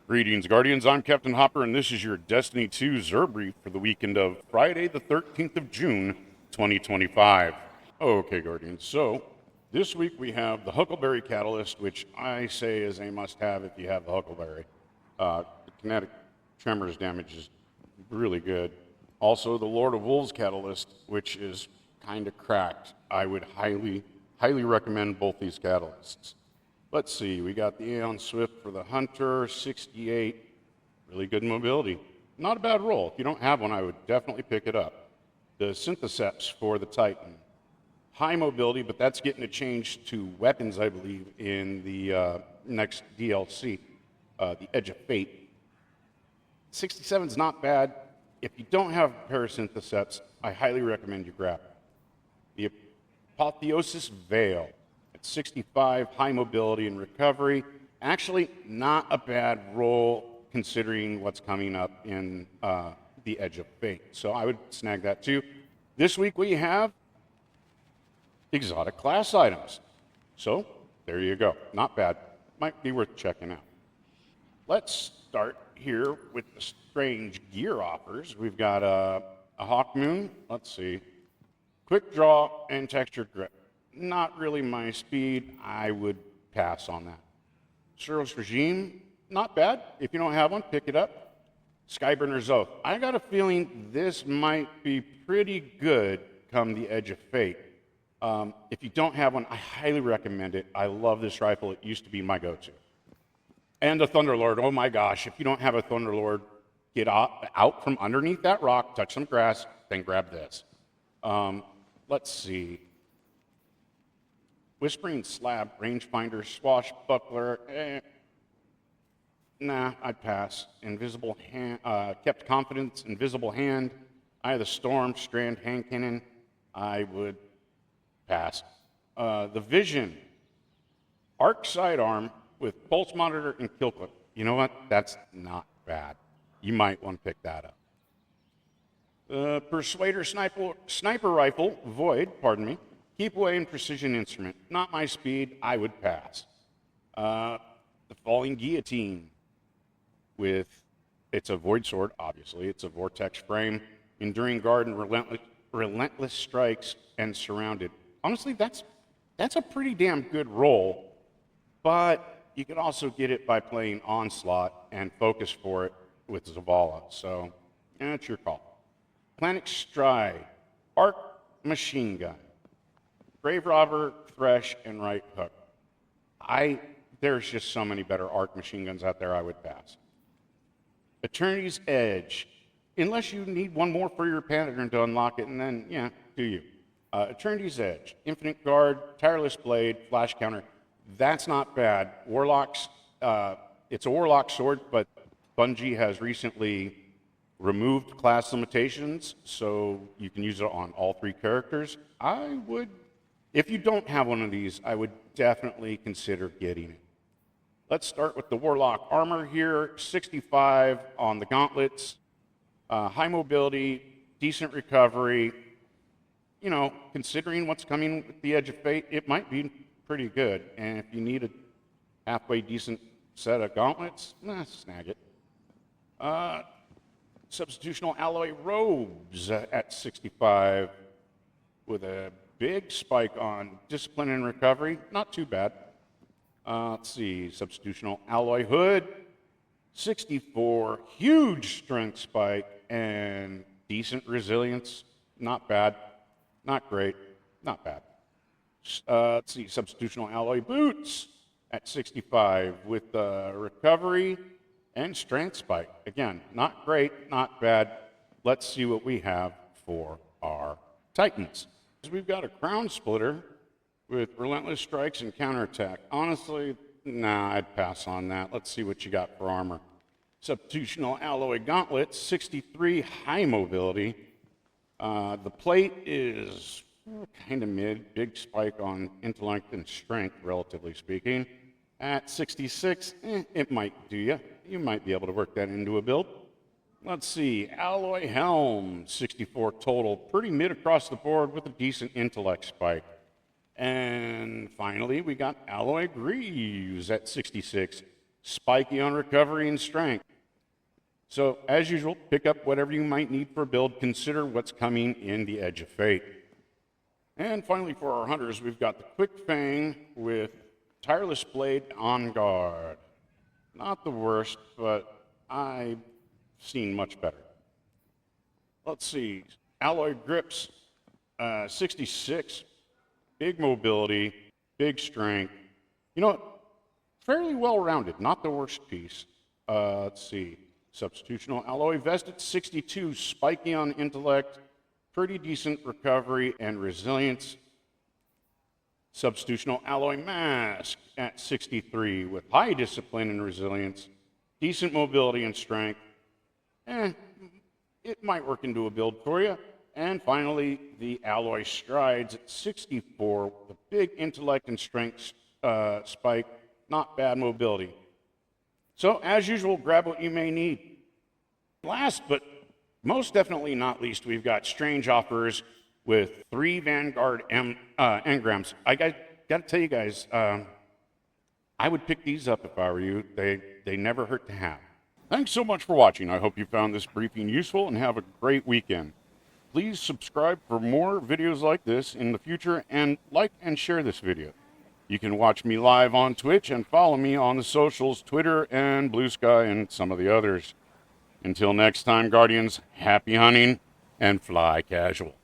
Greetings, Guardians. I'm Captain Hopper, and this is your Destiny 2 XUR Brief for the weekend of Friday, the 13th of June, 2025. Okay, Guardians, so this week we have the Huckleberry Catalyst, which I say is a must-have if you have the Huckleberry. The kinetic tremors damage is really good. Also, the Lord of Wolves Catalyst, which is kind of cracked. I would highly recommend both these catalysts. Let's see, we got the Aeon Swift for the Hunter, 68, really good mobility. Not a bad roll. If you don't have one, I would definitely pick it up. The Syntheseps for the Titan, high mobility, but that's getting a change to weapons, I believe, in the next DLC, the Edge of Fate. 67's not bad. If you don't have Parasyntheseps, I highly recommend you grab it. The Apotheosis Veil, at 65, high mobility and recovery. Actually, not a bad roll considering what's coming up in the Edge of Fate. So I would snag that too. This week we have exotic class items. So there you go. Not bad. Might be worth checking out. Let's start here with the strange gear offers. We've got a Hawk Moon. Let's see. Quick draw and textured grip. Not really my speed. I would pass on that. Suros Regime, not bad. If you don't have one, pick it up. Skyburner's Oath. I got a feeling this might be pretty good come the Edge of Fate. If you don't have one, I highly recommend it. I love this rifle. It used to be my go-to. And the Thunderlord. Oh my gosh, if you don't have a Thunderlord, get out from underneath that rock, touch some grass, then grab this. Let's see. Whispering Slab, Rangefinder, Swashbuckler, nah, I'd pass. Invisible Hand, Kept Confidence, Invisible Hand, Eye of the Storm, Strand, Hand Cannon, I would pass. The Vision, Arc Sidearm with Pulse Monitor and Kill Clip. You know what? That's not bad. You might want to pick that up. Persuader Sniper Rifle, Void, pardon me. Keep away and precision instrument. Not my speed. I would pass. The Falling Guillotine it's a void sword, obviously. It's a vortex frame, enduring guard and relentless strikes and surrounded. Honestly, that's a pretty damn good roll, but you could also get it by playing Onslaught and focus for it with Zavala. So, it's your call. Planet Stride, Arc Machine Gun. Grave Robber, Thresh, and Right Hook. There's just so many better arc machine guns out there, I would pass. Eternity's Edge. Unless you need one more for your pattern to unlock it, and then, yeah, do you. Eternity's Edge. Infinite Guard, Tireless Blade, Flash Counter. That's not bad. Warlocks, it's a Warlock sword, but Bungie has recently removed class limitations, so you can use it on all three characters. If you don't have one of these, I would definitely consider getting it. Let's start with the Warlock armor here. 65 on the gauntlets. High mobility, decent recovery. You know, considering what's coming with the Edge of Fate, it might be pretty good. And if you need a halfway decent set of gauntlets, snag it. Substitutional alloy robes at 65 with a big spike on discipline and recovery. Not too bad. Let's see, substitutional alloy hood, 64, huge strength spike and decent resilience. Not bad, not great, not bad. Let's see, substitutional alloy boots at 65 with recovery and strength spike. Again, not great, not bad. Let's see what we have for our Titans. We've got a Crown Splitter with Relentless Strikes and Counterattack. Honestly, nah, I'd pass on that. Let's see what you got for armor. Substitutional Alloy Gauntlet, 63, high mobility. The plate is kind of mid, big spike on intellect and strength, relatively speaking. At 66, it might do you. You might be able to work that into a build. Let's see, Alloy Helm, 64 total, pretty mid across the board with a decent intellect spike. And finally, we got Alloy Greaves at 66. spiky on recovery and strength. So, as usual, pick up whatever you might need for a build. Consider what's coming in the Edge of Fate. And finally, for our hunters, we've got the Quick Fang with Tireless Blade on guard. Not the worst, but I've seen much better. Let's see. Alloy grips, 66. Big mobility, big strength. You know, fairly well-rounded, not the worst piece. Let's see. Substitutional alloy vest at 62, spiky on intellect, pretty decent recovery and resilience. Substitutional alloy mask at 63 with high discipline and resilience, decent mobility and strength. It might work into a build for you. And finally, the alloy strides at 64 with a big intellect and strength spike, not bad mobility. So, as usual, grab what you may need. Last, but most definitely not least, we've got strange offers with 3 Vanguard engrams. I got to tell you guys, I would pick these up if I were you. They never hurt to have. Thanks so much for watching. I hope you found this briefing useful and have a great weekend. Please subscribe for more videos like this in the future, and like and share this video. You can watch me live on Twitch and follow me on the socials, Twitter and Blue Sky and some of the others. Until next time, Guardians, happy hunting and fly casual.